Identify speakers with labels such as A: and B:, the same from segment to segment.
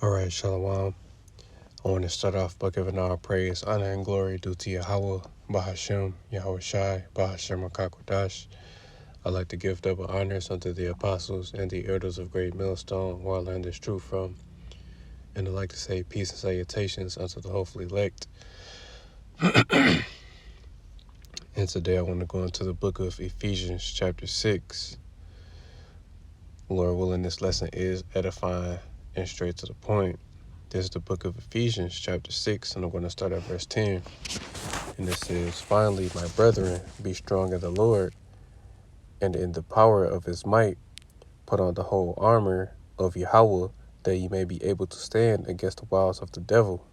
A: All right, Shalom. I want to start off by giving all praise, honor, and glory due to Yahweh, Bahashem, Yahweh Shai, Bahashem Akakwadash. I'd like to give double honors unto the apostles and the elders of Great Millstone, where I learned this truth from. And I'd like to say peace and salutations unto the hopefully elect. And today I want to go into the book of Ephesians, chapter 6. Lord willing, this lesson is edifying and straight to the point. This is the book of Ephesians, chapter 6, and I'm going to start at verse 10. And it says, "Finally, my brethren, be strong in the Lord, and in the power of his might. Put on the whole armor of Yahweh, that ye may be able to stand against the wiles of the devil.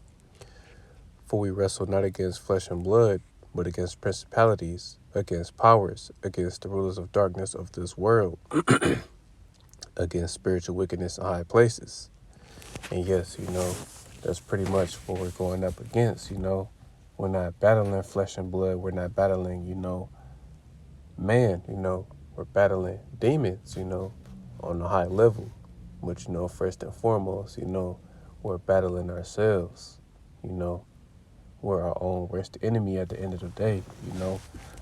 A: For we wrestle not against flesh and blood, but against principalities, against powers, against the rulers of darkness of this world, against spiritual wickedness in high places." And yes, that's pretty much what we're going up against, We're not battling flesh and blood. We're not battling, man, we're battling demons, on a high level. But, first and foremost, we're battling ourselves, we're our own worst enemy at the end of the day,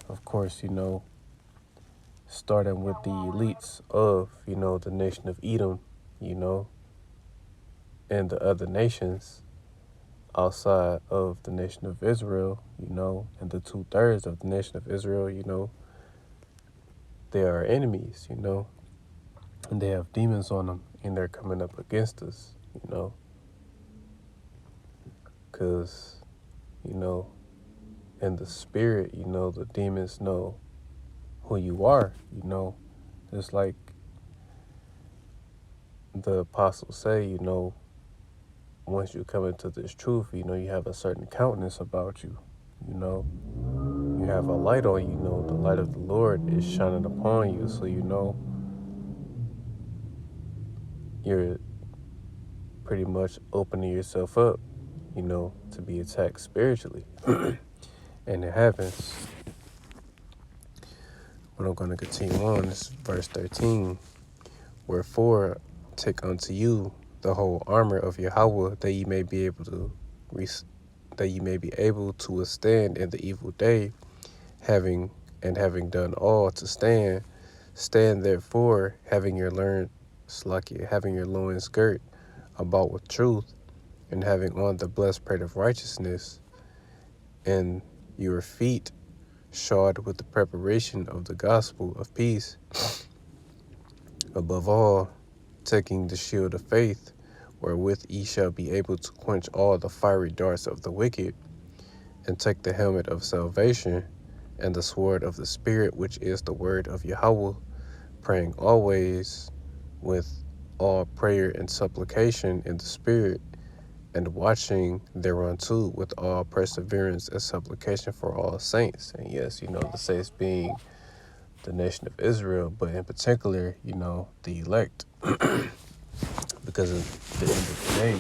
A: Of course, starting with the elites of, the nation of Edom, and the other nations outside of the nation of Israel, and the 2/3 of the nation of Israel, they are enemies, and they have demons on them, and they're coming up against us, because, in the spirit, the demons know who you are, just like the apostles say, once you come into this truth, you have a certain countenance about you, you have a light on you, the light of the Lord is shining upon you, so you're pretty much opening yourself up, to be attacked spiritually. And it happens. But I'm going to continue on. This is verse 13. "Wherefore, take unto you the whole armor of Yahweh, that ye may be able to withstand in the evil day, having done all to stand. Stand therefore, having your loins girt about with truth, and having on the blessed plate of righteousness, and your feet shod with the preparation of the gospel of peace. Above all, taking the shield of faith, wherewith ye shall be able to quench all the fiery darts of the wicked, and take the helmet of salvation, and the sword of the Spirit, which is the word of Yahweh, praying always with all prayer and supplication in the Spirit, and watching thereunto with all perseverance and supplication for all saints." And yes, the saints being the nation of Israel, but in particular, the elect. Because at the end of the day,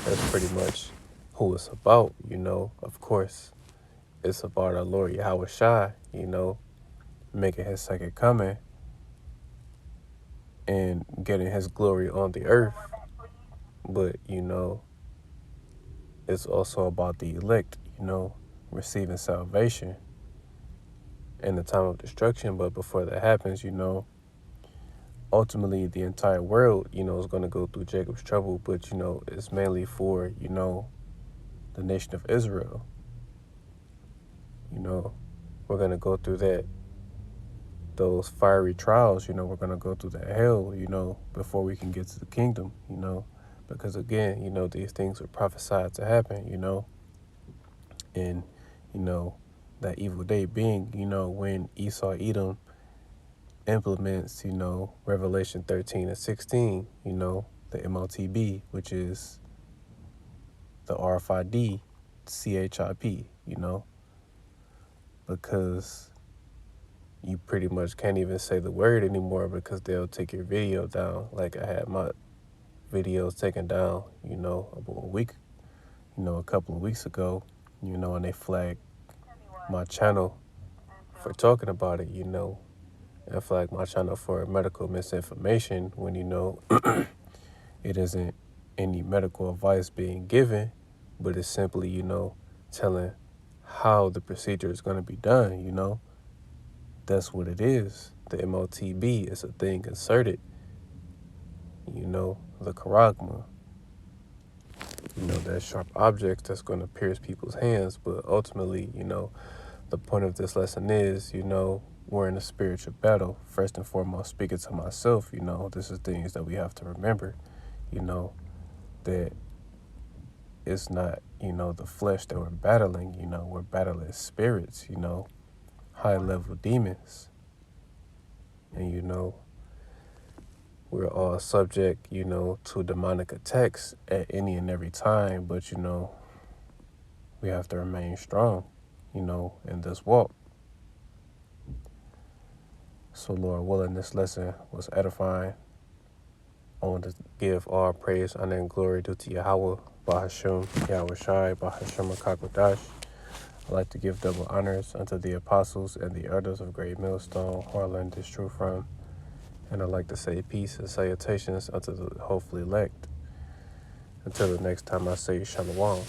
A: that's pretty much who it's about, Of course, it's about our Lord Yahweh Shai, making his second coming and getting his glory on the earth. But, it's also about the elect, receiving salvation in the time of destruction. But before that happens, ultimately the entire world, is going to go through Jacob's trouble. But, it's mainly for, the nation of Israel. We're going to go through those fiery trials, we're going to go through that hell, before we can get to the kingdom, because again, these things were prophesied to happen, and, that evil day being, when Esau Edom implements, Revelation 13 and 16, the MOTB, which is the RFID, CHIP, because you pretty much can't even say the word anymore because they'll take your video down. Like I had my videos taken down, about a couple of weeks ago, and they flagged my channel for talking about it, and flagged my channel for medical misinformation when, it isn't any medical advice being given, but it's simply, telling how the procedure is going to be done. That's what it is. The MOTB is a thing inserted, the charagma, that sharp object that's going to pierce people's hands. But ultimately, the point of this lesson is, we're in a spiritual battle. First and foremost, speaking to myself, this is things that we have to remember, that it's not, the flesh that we're battling, we're battling spirits, high level demons. And, we're all subject, to demonic attacks at any and every time. But, we have to remain strong, in this walk. So, Lord willing, this lesson was edifying. I want to give all praise, honor, and glory due to Yahweh, Bahasham, Yahweh Shai, Bahasham Kakodash. I'd like to give double honors unto the apostles and the elders of Great Millstone, who I learned this truth from. And I'd like to say peace and salutations unto the hopefully elect. Until the next time I say Shalom.